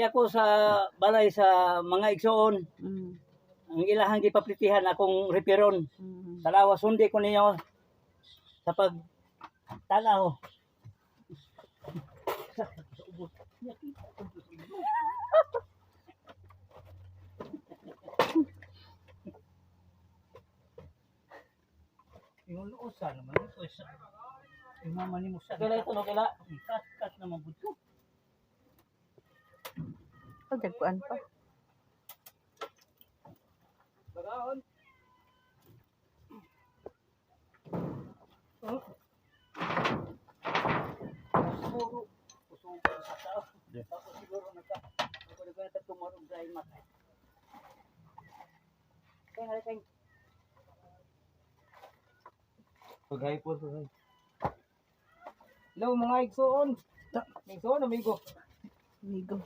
ako sa balay sa mga igsoon. Mm. Ang ilahang gipaplitihan akong repiron. Mm. Talawa sundi ko ninyo sa pagtanaw. Yung usa naman ito isa. Yung mama ni mo sa. Kaya ito no kaya kat naman buto. Pagdagpuan pa. Bagaon. Oh. Siguro usong sa tao. Tapos siguro nagka tumarog dahil matay. Kaya kaya Paghay po, paghay. Hello mga igsoon. Igsoon, amigo. Amigo.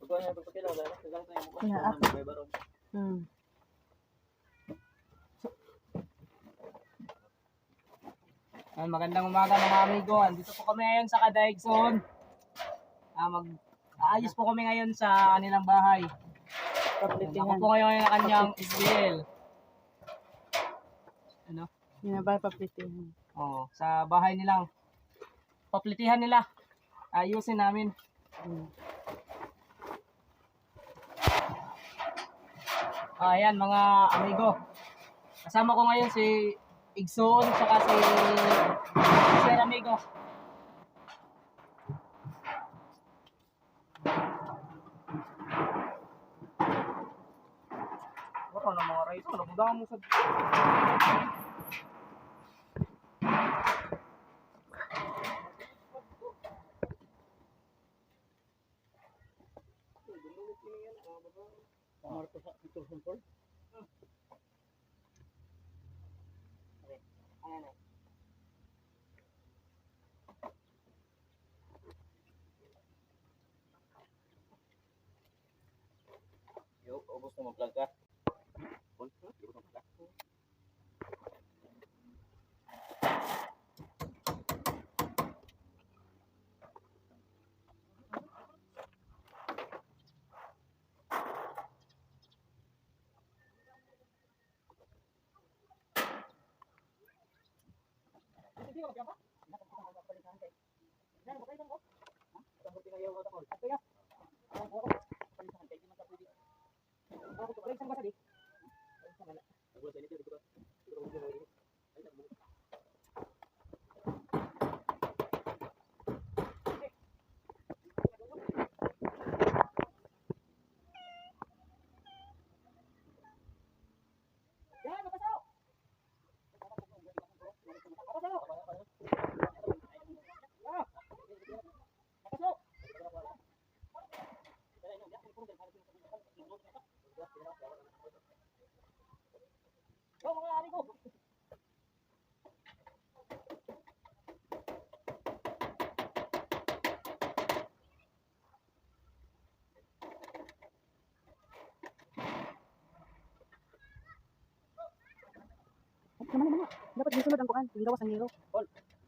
pagkuhan niya pagpatilaw dahil kagang tayo mo Kinaat. may barong. Mm. Magandang umaga mga amigo. Andito po kami ngayon sa Kadaigsoon. Mag-aayos po kami ngayon sa kanilang bahay. Ako Paplitihan. po ngayon ang kanyang SBL. Ano? Yun na ba paplitihan? Oh, sa bahay nilang paplitihan nila. Ayusin namin. Mm. Ayan mga amigo. Kasama ko ngayon si Igsoon saka si Sir Amigo. Wala na mga rito. Nagundang mo sa... Marto sa ito sempol. Ayan eh. Yo, ubos na mag-vlog ka. Ubos na mag-vlog. Naman. Dapat gisulod ang kuan. Gawas ang hero.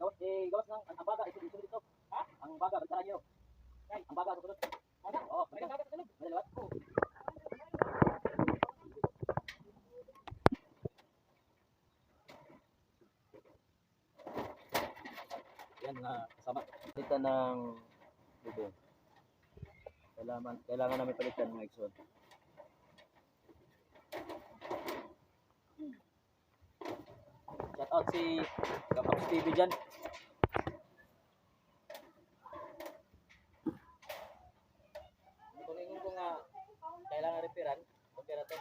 Gawas ng ang baga ito dito. Ha? Ang baga bantara niyo. Kay, ang baga sulod. Baga? Oh, may baga sulod. Malawat ko. Yan nga kasama. Palitan ng bubong. Kailangan namin palitan mga igsoon. Shout out si Kapaps TV dyan. Kunin ko nga kailangan repairan. Okay na to.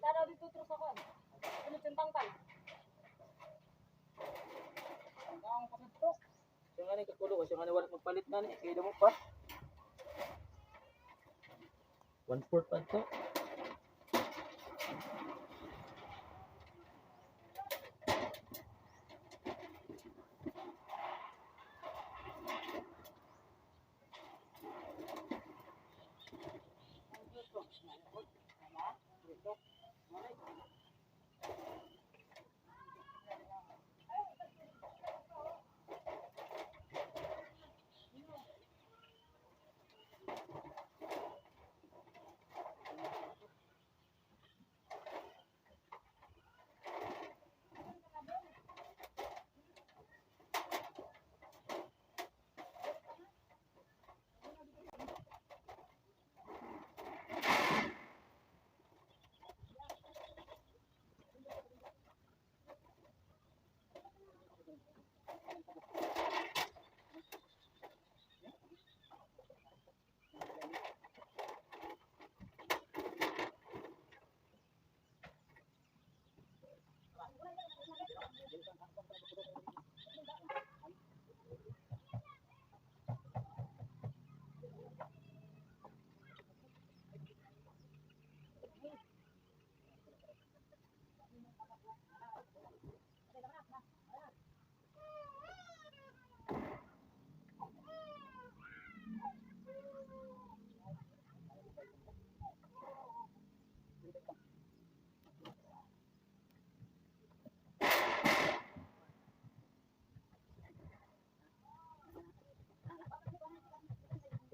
Tara dito terus ako. Ano centang tal? Ang kapito. Siya nga ni kakulo ko, siya nga ni wala magpalit na ni. Kaya mo pa. 1/4 pa to.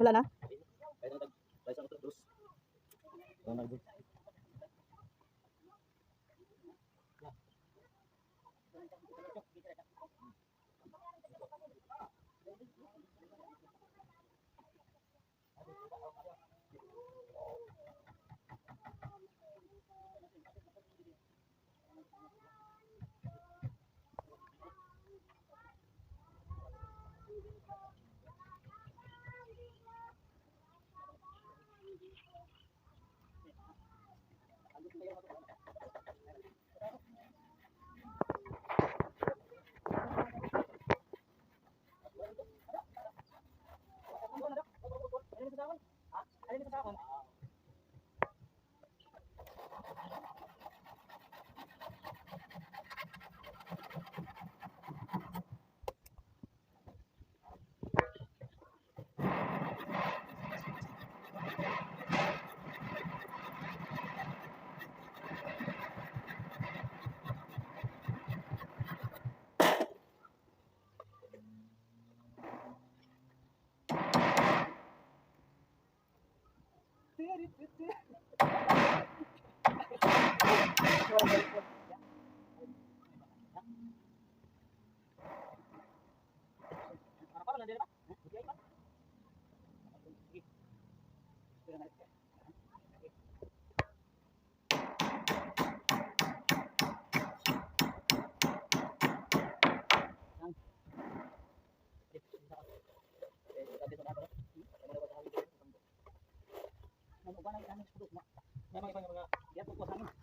Wala na? Kaya nang tayo sa dos. Ito na dos. Memang mga